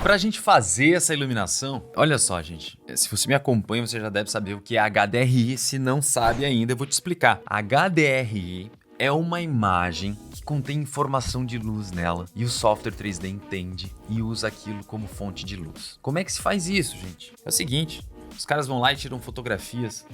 Pra gente fazer essa iluminação, olha só, gente. Se você me acompanha, você já deve saber o que é HDRI. Se não sabe ainda, eu vou te explicar. HDRI é uma imagem que contém informação de luz nela e o software 3D entende e usa aquilo como fonte de luz. Como é que se faz isso, gente? É o seguinte. Os caras vão lá e tiram fotografias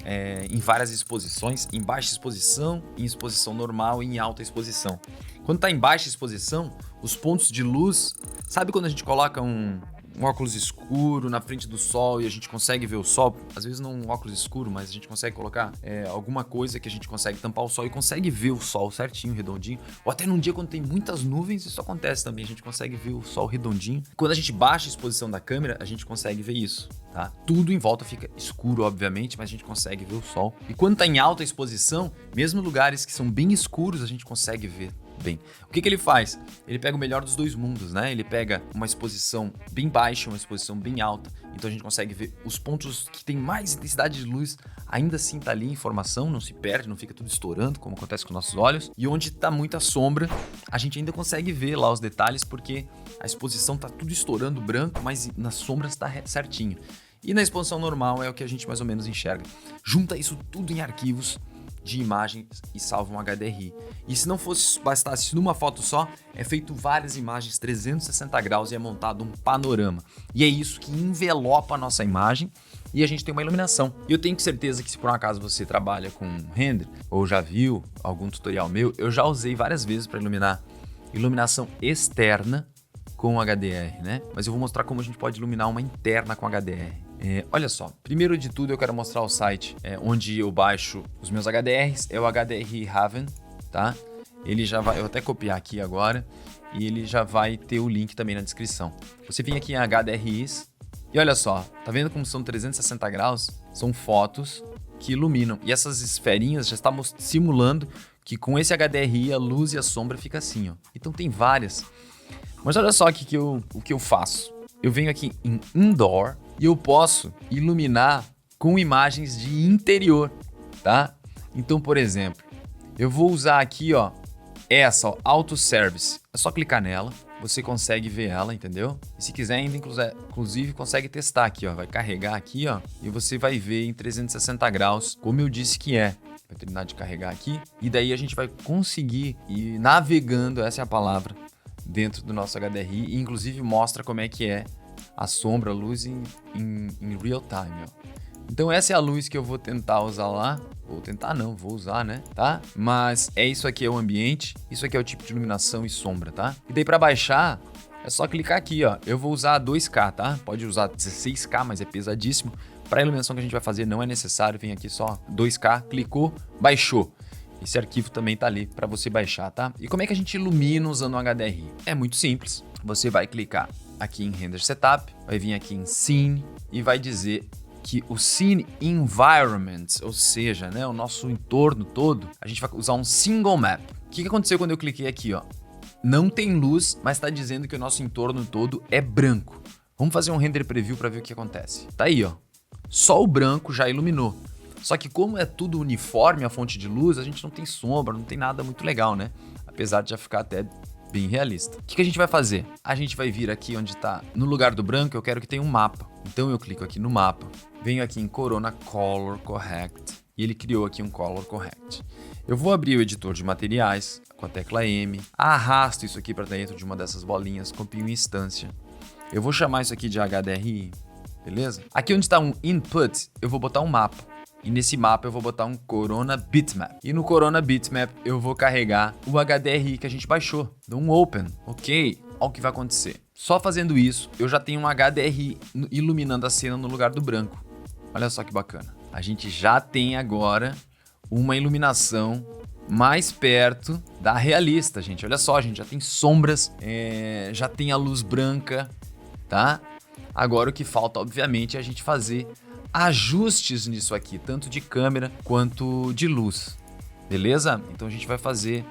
em várias exposições, em baixa exposição, em exposição normal e em alta exposição. Quando está em baixa exposição, os pontos de luz... Sabe quando a gente coloca um óculos escuro na frente do sol e a gente consegue ver o sol? Às vezes não um óculos escuro, mas a gente consegue colocar alguma coisa que a gente consegue tampar o sol e consegue ver o sol certinho, redondinho. Ou até num dia quando tem muitas nuvens, isso acontece também. A gente consegue ver o sol redondinho. Quando a gente baixa a exposição da câmera, a gente consegue ver isso. Tá? Tudo em volta fica escuro, obviamente, mas a gente consegue ver o sol. E quando está em alta exposição, mesmo lugares que são bem escuros, a gente consegue ver bem. O que ele faz? Ele pega o melhor dos dois mundos, né? Ele pega uma exposição bem baixa, uma exposição bem alta. Então a gente consegue ver os pontos que tem mais intensidade de luz, ainda assim tá ali a informação, não se perde, não fica tudo estourando, como acontece com nossos olhos. E onde tá muita sombra, a gente ainda consegue ver lá os detalhes, porque a exposição tá tudo estourando branco, mas nas sombras tá certinho. E na exposição normal é o que a gente mais ou menos enxerga. Junta isso tudo em arquivos de imagens e salva um HDRI. E se não bastasse numa foto só, é feito várias imagens 360 graus e é montado um panorama. E é isso que envelopa a nossa imagem e a gente tem uma iluminação. E eu tenho certeza que se por um acaso você trabalha com render ou já viu algum tutorial meu, eu já usei várias vezes para iluminar iluminação externa com HDR, né? Mas eu vou mostrar como a gente pode iluminar uma interna com HDR. Olha só, primeiro de tudo eu quero mostrar o site onde eu baixo os meus HDRs, é o HDRI Haven, tá? Ele já vai, eu vou até copiar aqui agora, e ele já vai ter o link também na descrição. Você vem aqui em HDRIs, e olha só, tá vendo como são 360 graus? São fotos que iluminam, e essas esferinhas já estamos simulando que com esse HDRI a luz e a sombra fica assim, ó. Então tem várias. Mas olha só o que eu faço. Eu venho aqui em Indoor e eu posso iluminar com imagens de interior, tá? Então, por exemplo, eu vou usar aqui, ó, essa, ó, Auto Service. É só clicar nela, você consegue ver ela, entendeu? E se quiser ainda, inclusive, consegue testar aqui, ó. Vai carregar aqui, ó, e você vai ver em 360 graus, como eu disse que é. Vai terminar de carregar aqui, e daí a gente vai conseguir ir navegando, essa é a palavra, dentro do nosso HDRI, e inclusive mostra como é que é a sombra, a luz em real time, ó. Então essa é a luz que eu vou tentar usar lá. Vou tentar não, vou usar, né? Tá? Mas isso aqui é o ambiente, isso aqui é o tipo de iluminação e sombra, tá? E daí para baixar, é só clicar aqui, ó. Eu vou usar 2K, tá? Pode usar 16K, mas é pesadíssimo. Para a iluminação que a gente vai fazer não é necessário, vem aqui só 2K, clicou, baixou. Esse arquivo também tá ali para você baixar, tá? E como é que a gente ilumina usando o HDRI? É muito simples. Você vai clicar aqui em Render Setup, vai vir aqui em Scene e vai dizer que o Scene Environment, ou seja, né, o nosso entorno todo, a gente vai usar um Single Map. O que aconteceu quando eu cliquei aqui, ó? Não tem luz, mas está dizendo que o nosso entorno todo é branco. Vamos fazer um render preview para ver o que acontece. Tá aí, ó. Só o branco já iluminou. Só que como é tudo uniforme a fonte de luz, a gente não tem sombra, não tem nada muito legal, né? Apesar de já ficar até bem realista. O que a gente vai fazer? A gente vai vir aqui onde está, no lugar do branco, eu quero que tenha um mapa. Então eu clico aqui no mapa, venho aqui em Corona Color Correct e ele criou aqui um Color Correct. Eu vou abrir o editor de materiais com a tecla M, arrasto isso aqui para dentro de uma dessas bolinhas, copio em instância. Eu vou chamar isso aqui de HDRI, beleza? Aqui onde está um Input, eu vou botar um mapa. E nesse mapa eu vou botar um Corona Bitmap. E no Corona Bitmap eu vou carregar o HDRI que a gente baixou. Dou um Open. Ok, olha o que vai acontecer. Só fazendo isso, eu já tenho um HDRI iluminando a cena no lugar do branco. Olha só que bacana. A gente já tem agora uma iluminação mais perto da realista, gente. Olha só, a gente já tem sombras, já tem a luz branca, tá? Agora o que falta, obviamente, é a gente fazer ajustes nisso aqui, tanto de câmera quanto de luz, beleza? Então a gente vai fazer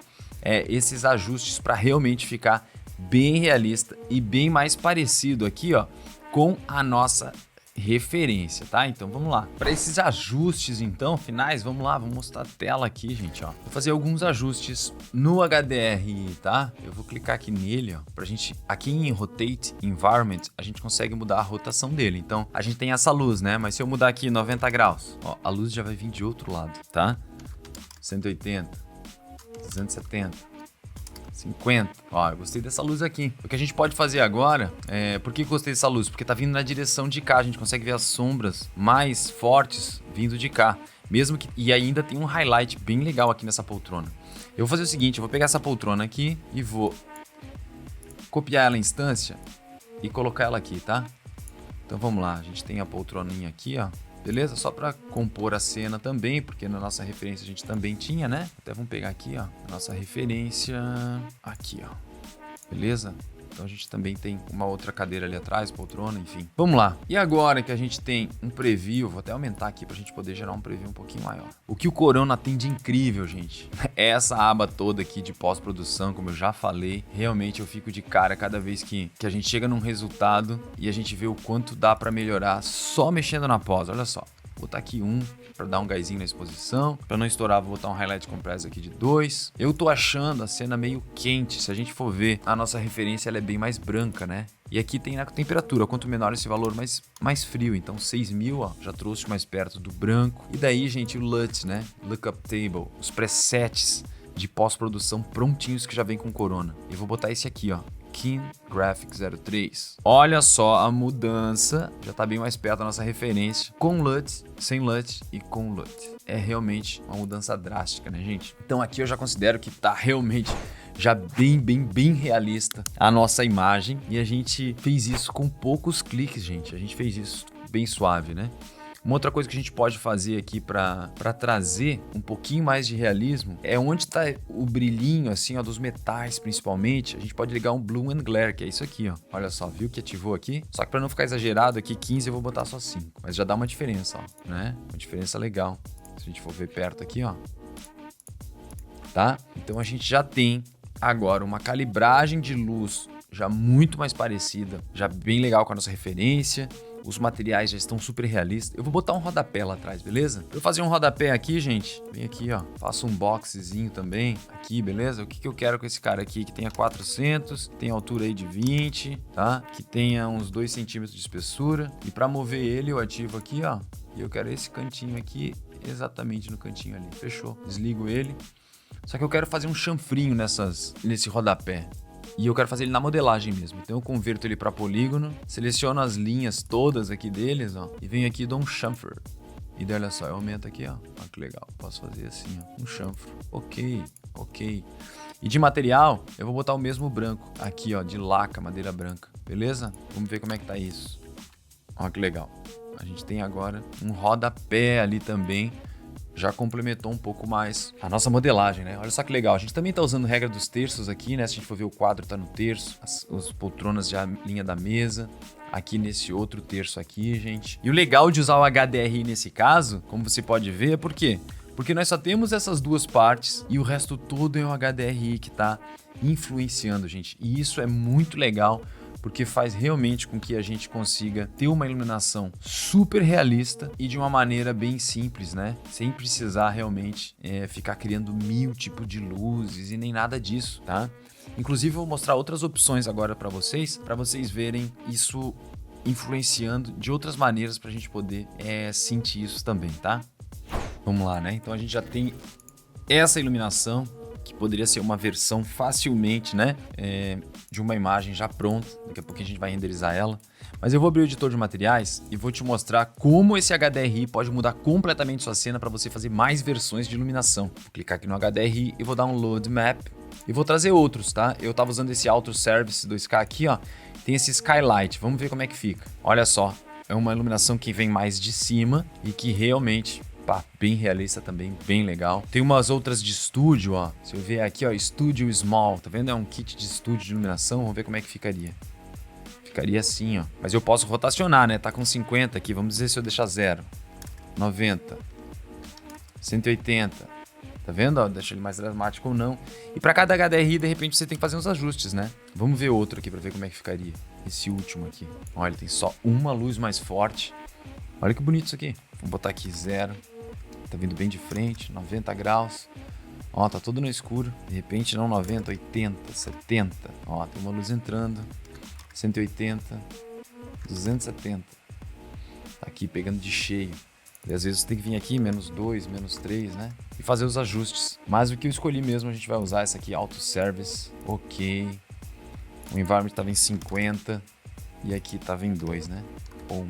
esses ajustes para realmente ficar bem realista e bem mais parecido aqui, ó, com a nossa referência, tá? Então vamos lá. Para esses ajustes, então, finais, vamos lá, vamos mostrar a tela aqui, gente, ó. Vou fazer alguns ajustes no HDRI, tá? Eu vou clicar aqui nele, ó, pra gente, aqui em Rotate Environment, a gente consegue mudar a rotação dele. Então, a gente tem essa luz, né? Mas se eu mudar aqui 90 graus, ó, a luz já vai vir de outro lado, tá? 180, 270, 50. Ó, eu gostei dessa luz aqui. O que a gente pode fazer agora, por que eu gostei dessa luz? Porque tá vindo na direção de cá, a gente consegue ver as sombras mais fortes vindo de cá. Mesmo que... E ainda tem um highlight bem legal aqui nessa poltrona. Eu vou fazer o seguinte, eu vou pegar essa poltrona aqui e vou copiar ela em instância e colocar ela aqui, tá? Então vamos lá, a gente tem a poltroninha aqui, ó. Beleza? Só para compor a cena também, porque na nossa referência a gente também tinha, né? Até vamos pegar aqui, ó, a nossa referência aqui, ó. Beleza? Então a gente também tem uma outra cadeira ali atrás, poltrona, enfim. Vamos lá. E agora que a gente tem um preview, vou até aumentar aqui pra gente poder gerar um preview um pouquinho maior. O que o Corona tem de incrível, gente, é essa aba toda aqui de pós-produção, como eu já falei. Realmente eu fico de cara cada vez que a gente chega num resultado e a gente vê o quanto dá pra melhorar só mexendo na pós. Olha só. Vou botar aqui um para dar um gásinho na exposição. Para não estourar, vou botar um highlight compress aqui de 2. Eu tô achando a cena meio quente. Se a gente for ver, a nossa referência ela é bem mais branca, né? E aqui tem a temperatura. Quanto menor esse valor, mais frio. Então 6.000, ó, já trouxe mais perto do branco. E daí, gente, o LUT, né? Lookup Table. Os presets de pós-produção prontinhos que já vem com Corona. Eu vou botar esse aqui, ó. Keen Graphic 03. Olha só a mudança, já tá bem mais perto da nossa referência, com LUT, sem LUT e com LUT. É realmente uma mudança drástica, né, gente? Então aqui eu já considero que tá realmente já bem realista a nossa imagem e a gente fez isso com poucos cliques, gente. A gente fez isso bem suave, né? Uma outra coisa que a gente pode fazer aqui para trazer um pouquinho mais de realismo é onde está o brilhinho assim, ó, dos metais principalmente. A gente pode ligar um Bloom and Glare, que é isso aqui, ó. Olha só, viu que ativou aqui? Só que para não ficar exagerado aqui, 15 eu vou botar só 5. Mas já dá uma diferença, ó, né? Uma diferença legal. Se a gente for ver perto aqui, ó. Tá? Então a gente já tem agora uma calibragem de luz já muito mais parecida, já bem legal com a nossa referência. Os materiais já estão super realistas. Eu vou botar um rodapé lá atrás, beleza? Pra eu fazer um rodapé aqui, gente, vem aqui, ó. Faço um boxezinho também aqui, beleza? O que eu quero com esse cara aqui? Que tenha 400, tenha altura aí de 20, tá? Que tenha uns 2 centímetros de espessura. E pra mover ele, eu ativo aqui, ó. E eu quero esse cantinho aqui, exatamente no cantinho ali. Fechou. Desligo ele. Só que eu quero fazer um chanfrinho nesse rodapé. E eu quero fazer ele na modelagem mesmo. Então eu converto ele para polígono, seleciono as linhas todas aqui deles, ó, e venho aqui e dou um chamfer. E daí, olha só, eu aumento aqui, ó. Olha que legal. Posso fazer assim, ó, um chanfro. Ok. E de material, eu vou botar o mesmo branco aqui, ó, de laca, madeira branca. Beleza? Vamos ver como é que tá isso. Olha que legal. A gente tem agora um rodapé ali também. Já complementou um pouco mais a nossa modelagem, né? Olha só que legal. A gente também tá usando regra dos terços aqui, né? Se a gente for ver o quadro tá no terço, as poltronas já linha da mesa. Aqui nesse outro terço aqui, gente. E o legal de usar o HDRI nesse caso, como você pode ver, é por quê? Porque nós só temos essas duas partes e o resto todo é o HDRI que tá influenciando, gente. E isso é muito legal, porque faz realmente com que a gente consiga ter uma iluminação super realista e de uma maneira bem simples, né? Sem precisar realmente ficar criando 1000 tipos de luzes e nem nada disso, tá? Inclusive eu vou mostrar outras opções agora para vocês verem isso influenciando de outras maneiras para a gente poder sentir isso também, tá? Vamos lá, né? Então a gente já tem essa iluminação, que poderia ser uma versão facilmente, né, de uma imagem já pronta. Daqui a pouco a gente vai renderizar ela. Mas eu vou abrir o editor de materiais e vou te mostrar como esse HDRI pode mudar completamente sua cena para você fazer mais versões de iluminação. Vou clicar aqui no HDRI e vou dar um Load Map e vou trazer outros, tá? Eu tava usando esse Auto Service 2K aqui, ó. Tem esse Skylight. Vamos ver como é que fica. Olha só, é uma iluminação que vem mais de cima e que realmente... bem realista também, bem legal. Tem umas outras de estúdio, ó. Se eu ver aqui, ó, Studio Small, tá vendo? É um kit de estúdio de iluminação. Vamos ver como é que ficaria. Ficaria assim, ó. Mas eu posso rotacionar, né? Tá com 50 aqui. Vamos dizer se eu deixar 0. 90. 180. Tá vendo? Ó, deixa ele mais dramático ou não. E para cada HDRI, de repente, você tem que fazer uns ajustes, né? Vamos ver outro aqui para ver como é que ficaria. Esse último aqui. Olha, tem só uma luz mais forte. Olha que bonito isso aqui. Vamos botar aqui 0. Tá vindo bem de frente, 90 graus. Ó, tá tudo no escuro. De repente não 90, 80, 70. Ó, tem uma luz entrando. 180, 270. Tá aqui pegando de cheio. E às vezes você tem que vir aqui, -2, -3, né? E fazer os ajustes. Mas o que eu escolhi mesmo, a gente vai usar essa aqui, Auto Service. Ok. O Environment tava em 50. E aqui tava em 2, né? 1.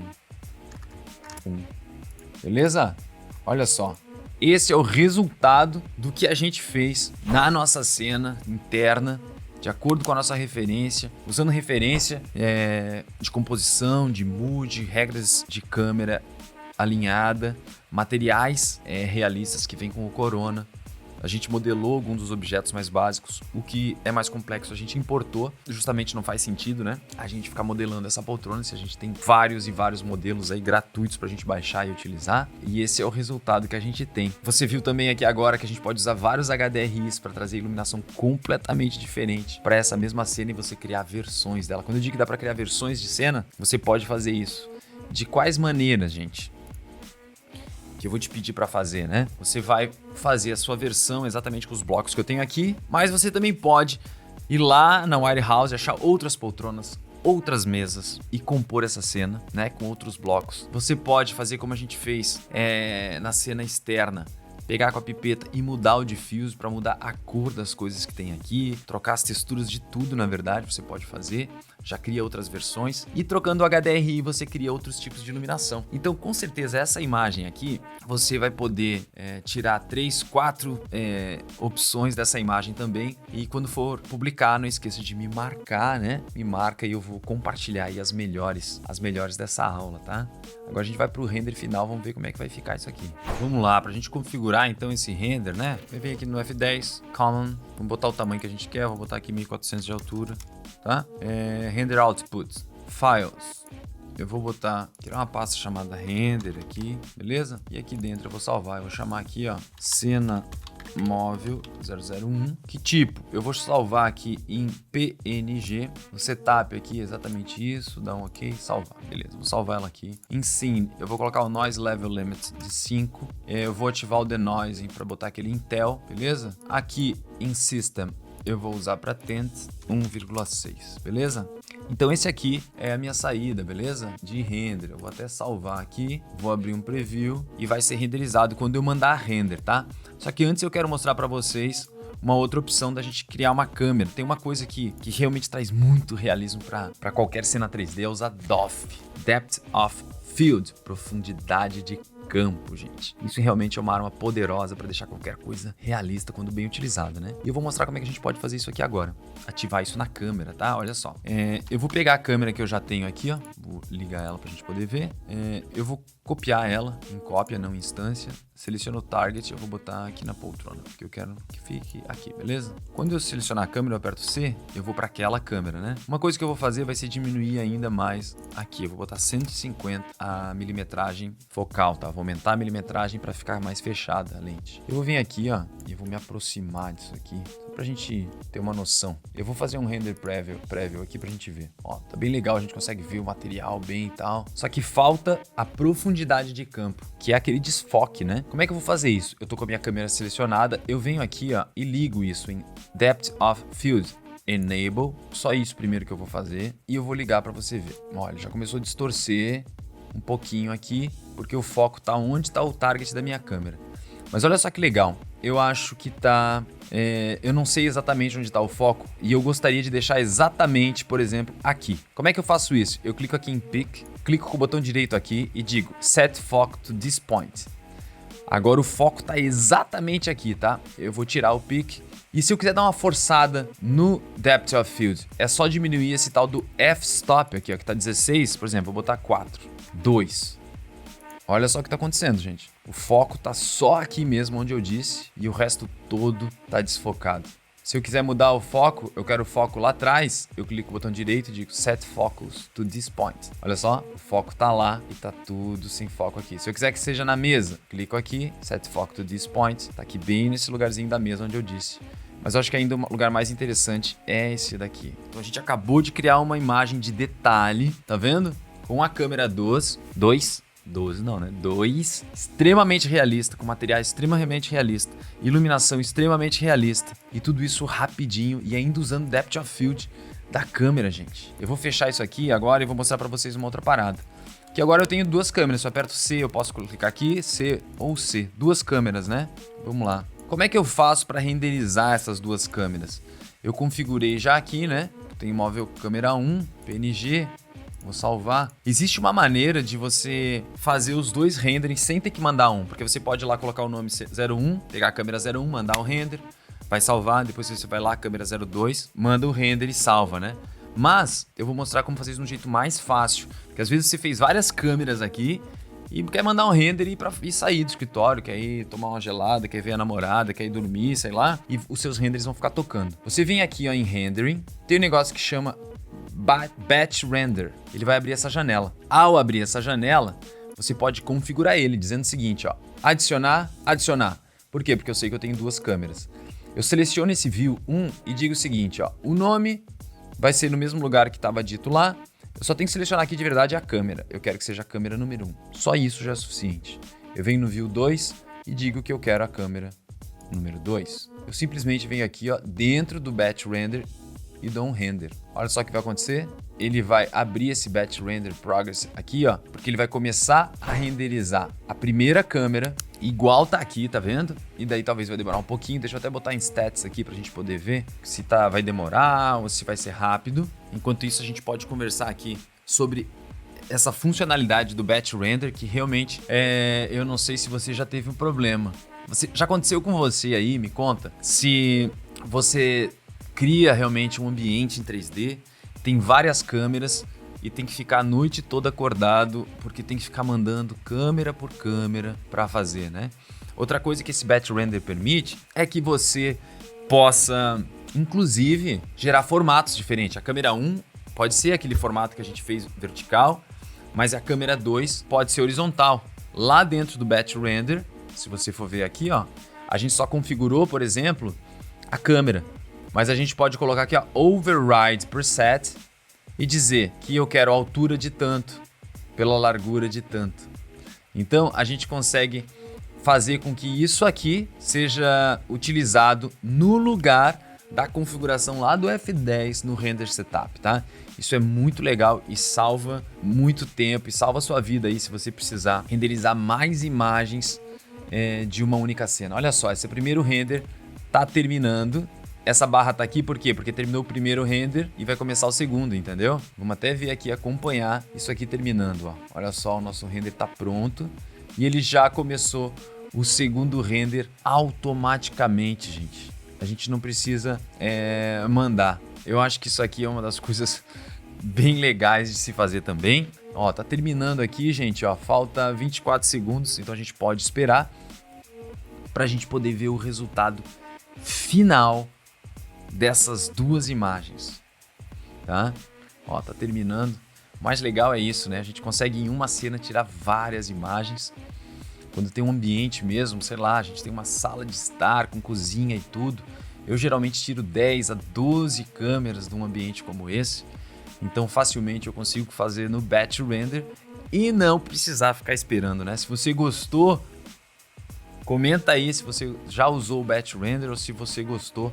Beleza? Olha só. Esse é o resultado do que a gente fez na nossa cena interna, de acordo com a nossa referência, usando referência de composição, de mood, regras de câmera alinhada, materiais realistas que vem com o Corona. A gente modelou alguns dos objetos mais básicos. O que é mais complexo a gente importou. Justamente não faz sentido, né? A gente ficar modelando essa poltrona se a gente tem vários e vários modelos aí gratuitos pra gente baixar e utilizar. E esse é o resultado que a gente tem. Você viu também aqui agora que a gente pode usar vários HDRIs para trazer iluminação completamente diferente para essa mesma cena e você criar versões dela. Quando eu digo que dá para criar versões de cena, você pode fazer isso. De quais maneiras, gente? Que eu vou te pedir para fazer, né? Você vai fazer a sua versão exatamente com os blocos que eu tenho aqui, mas você também pode ir lá na Wirehouse, achar outras poltronas, outras mesas e compor essa cena, né, com outros blocos. Você pode fazer como a gente fez na cena externa, pegar com a pipeta e mudar o diffuse para mudar a cor das coisas que tem aqui, trocar as texturas de tudo, na verdade, você pode fazer. Já cria outras versões e trocando o HDRI você cria outros tipos de iluminação. Então, com certeza, essa imagem aqui, você vai poder tirar 3, 4 opções dessa imagem também. E quando for publicar, não esqueça de me marcar, né? Me marca e eu vou compartilhar aí as melhores dessa aula, tá? Agora a gente vai para o render final, vamos ver como é que vai ficar isso aqui. Vamos lá, para a gente configurar então esse render, né? Vai vir aqui no F10, Common, vamos botar o tamanho que a gente quer, vou botar aqui 1400 de altura. Tá? Render Output, Files. Eu vou criar uma pasta chamada Render aqui, beleza? E aqui dentro eu vou salvar, eu vou chamar aqui, ó, cena móvel 001. Que tipo? Eu vou salvar aqui em PNG. O setup aqui é exatamente isso, dá um ok, salvar, beleza? Vou salvar ela aqui. Em Scene, eu vou colocar o Noise Level Limit de 5. Eu vou ativar o Denoising para botar aquele Intel, beleza? Aqui em System, eu vou usar para Tent 1,6, beleza? Então esse aqui é a minha saída, beleza? De render. Eu vou até salvar aqui, vou abrir um preview e vai ser renderizado quando eu mandar render, tá? Só que antes eu quero mostrar para vocês uma outra opção da gente criar uma câmera. Tem uma coisa que realmente traz muito realismo para qualquer cena 3D, é usar DOF, Depth of Field, profundidade de campo, gente. Isso realmente é uma arma poderosa para deixar qualquer coisa realista quando bem utilizada, né? E eu vou mostrar como é que a gente pode fazer isso aqui agora. Ativar isso na câmera, tá? Olha só. Eu vou pegar a câmera que eu já tenho aqui, ó. Vou ligar ela pra gente poder ver. Eu vou copiar ela em cópia, não em instância. Seleciono o target, eu vou botar aqui na poltrona, porque eu quero que fique aqui, beleza? Quando eu selecionar a câmera, eu aperto C, eu vou para aquela câmera, né? Uma coisa que eu vou fazer vai ser diminuir ainda mais aqui. Eu vou botar 150 a milimetragem focal, tá? Vou aumentar a milimetragem para ficar mais fechada a lente. Eu vou vir aqui, ó, e vou me aproximar disso aqui, só pra gente ter uma noção. Eu vou fazer um render prévio aqui pra gente ver. Ó, tá bem legal, a gente consegue ver o material bem e tal. Só que falta a profundidade de campo, que é aquele desfoque, né? Como é que eu vou fazer isso? Eu tô com a minha câmera selecionada, eu venho aqui, ó, e ligo isso em Depth of Field. Enable, só isso primeiro que eu vou fazer, e eu vou ligar para você ver. Olha, já começou a distorcer um pouquinho aqui, porque o foco tá onde tá o target da minha câmera. Mas olha só que legal, eu acho que tá... eu não sei exatamente onde tá o foco, e eu gostaria de deixar exatamente, por exemplo, aqui. Como é que eu faço isso? Eu clico aqui em Pick, clico com o botão direito aqui e digo Set Foco to this point. Agora o foco tá exatamente aqui, tá? Eu vou tirar o Pick. E se eu quiser dar uma forçada no Depth of Field, é só diminuir esse tal do f-stop aqui, ó, que tá 16, por exemplo, vou botar 4, 2. Olha só o que tá acontecendo, gente. O foco tá só aqui mesmo onde eu disse e o resto todo tá desfocado. Se eu quiser mudar o foco, eu quero o foco lá atrás, eu clico no botão direito e digo Set Focus to this point. Olha só, o foco tá lá e tá tudo sem foco aqui. Se eu quiser que seja na mesa, clico aqui, Set Focus to this point, tá aqui bem nesse lugarzinho da mesa onde eu disse. Mas eu acho que ainda o lugar mais interessante é esse daqui. Então a gente acabou de criar uma imagem de detalhe, tá vendo? Com a câmera 2, 12 não, né? 2, extremamente realista, com materiais extremamente realista, iluminação extremamente realista, e tudo isso rapidinho e ainda usando Depth of Field da câmera, gente. Eu vou fechar isso aqui agora e vou mostrar pra vocês uma outra parada. Que agora eu tenho duas câmeras, se eu aperto C, eu posso clicar aqui, C ou C. Duas câmeras, né? Vamos lá. Como é que eu faço para renderizar essas duas câmeras? Eu configurei já aqui, né? Tem móvel câmera 1, PNG, vou salvar. Existe uma maneira de você fazer os dois renderings sem ter que mandar um, porque você pode ir lá colocar o nome 01, pegar a câmera 01, mandar o render, vai salvar, depois você vai lá, câmera 02, manda o render e salva, né? Mas eu vou mostrar como fazer isso de um jeito mais fácil, porque às vezes você fez várias câmeras aqui e quer mandar um render e sair do escritório, quer ir tomar uma gelada, quer ver a namorada, quer ir dormir, sei lá, e os seus renders vão ficar tocando. Você vem aqui ó, em Rendering, tem um negócio que chama Batch Render. Ele vai abrir essa janela. Ao abrir essa janela, você pode configurar ele, dizendo o seguinte, ó, adicionar. Por quê? Porque eu sei que eu tenho duas câmeras. Eu seleciono esse View 1 e digo o seguinte, ó, o nome vai ser no mesmo lugar que estava dito lá. Eu só tenho que selecionar aqui de verdade a câmera. Eu quero que seja a câmera número 1. Só isso já é suficiente. Eu venho no View 2 e digo que eu quero a câmera número 2. Eu simplesmente venho aqui ó, dentro do Batch Render e dou um render. Olha só o que vai acontecer. Ele vai abrir esse Batch Render Progress aqui, ó, porque ele vai começar a renderizar a primeira câmera, igual tá aqui, tá vendo? E daí talvez vai demorar um pouquinho. Deixa eu até botar em stats aqui pra gente poder ver se vai demorar ou se vai ser rápido. Enquanto isso, a gente pode conversar aqui sobre essa funcionalidade do Batch Render, que realmente eu não sei se você já teve um problema. Já aconteceu com você aí? Me conta. Se você cria realmente um ambiente em 3D, tem várias câmeras e tem que ficar a noite toda acordado porque tem que ficar mandando câmera por câmera para fazer, né? Outra coisa que esse Batch Render permite é que você possa, inclusive, gerar formatos diferentes. A câmera 1 pode ser aquele formato que a gente fez vertical, mas a câmera 2 pode ser horizontal. Lá dentro do Batch Render, se você for ver aqui, ó, a gente só configurou, por exemplo, a câmera. Mas a gente pode colocar aqui, ó, Override Preset e dizer que eu quero a altura de tanto, pela largura de tanto. Então, a gente consegue fazer com que isso aqui seja utilizado no lugar da configuração lá do F10 no Render Setup, tá? Isso é muito legal e salva muito tempo e salva a sua vida aí se você precisar renderizar mais imagens de uma única cena. Olha só, esse primeiro render tá terminando. Essa barra tá aqui por quê? Porque terminou o primeiro render e vai começar o segundo, entendeu? Vamos até ver aqui, acompanhar isso aqui terminando, ó. Olha só, o nosso render tá pronto e ele já começou o segundo render automaticamente, gente. A gente não precisa mandar. Eu acho que isso aqui é uma das coisas bem legais de se fazer também. Ó, tá terminando aqui, gente, ó. Falta 24 segundos, então a gente pode esperar pra gente poder ver o resultado final dessas duas imagens, tá? Ó, tá terminando. O mais legal é isso, né? A gente consegue em uma cena tirar várias imagens. Quando tem um ambiente mesmo, sei lá, a gente tem uma sala de estar com cozinha e tudo. Eu geralmente tiro 10 a 12 câmeras de um ambiente como esse. Então facilmente eu consigo fazer no Batch Render e não precisar ficar esperando, né? Se você gostou, comenta aí se você já usou o Batch Render ou se você gostou.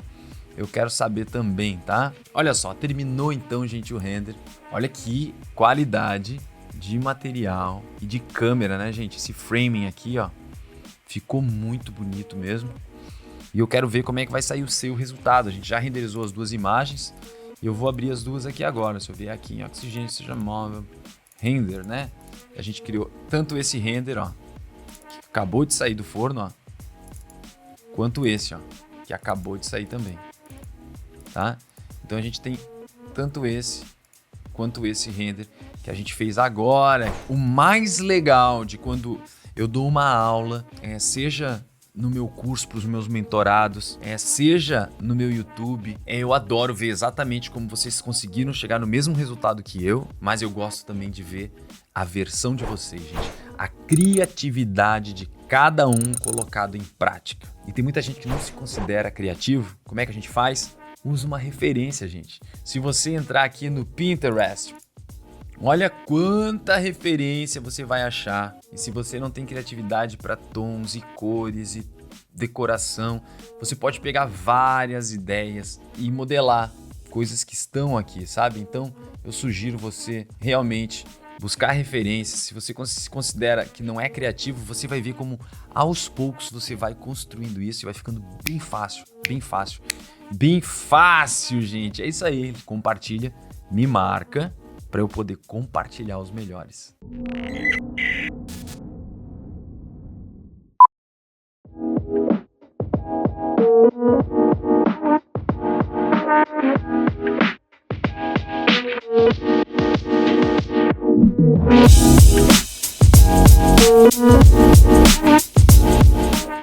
Eu quero saber também, tá? Olha só, terminou então, gente, o render. Olha que qualidade de material e de câmera, né, gente? Esse framing aqui, ó, ficou muito bonito mesmo. E eu quero ver como é que vai sair o seu resultado. A gente já renderizou as duas imagens e eu vou abrir as duas aqui agora. Se eu vier aqui em Oxygen, seja móvel, render, né? A gente criou tanto esse render, ó, que acabou de sair do forno, ó, quanto esse, ó, que acabou de sair também. Tá? Então a gente tem tanto esse quanto esse render que a gente fez agora. O mais legal de quando eu dou uma aula, seja no meu curso para os meus mentorados, seja no meu YouTube, eu adoro ver exatamente como vocês conseguiram chegar no mesmo resultado que eu, mas eu gosto também de ver a versão de vocês, gente. A criatividade de cada um colocado em prática. E tem muita gente que não se considera criativo. Como é que a gente faz? Usa uma referência, gente. Se você entrar aqui no Pinterest, Olha quanta referência você vai achar. E se você não tem criatividade para tons e cores e decoração, você pode pegar várias ideias e modelar coisas que estão aqui, sabe? Então, eu sugiro você realmente buscar referências. Se você se considera que não é criativo, você vai ver como aos poucos você vai construindo isso e vai ficando bem fácil, bem fácil. Bem fácil, gente. É isso aí. Compartilha, me marca para eu poder compartilhar os melhores.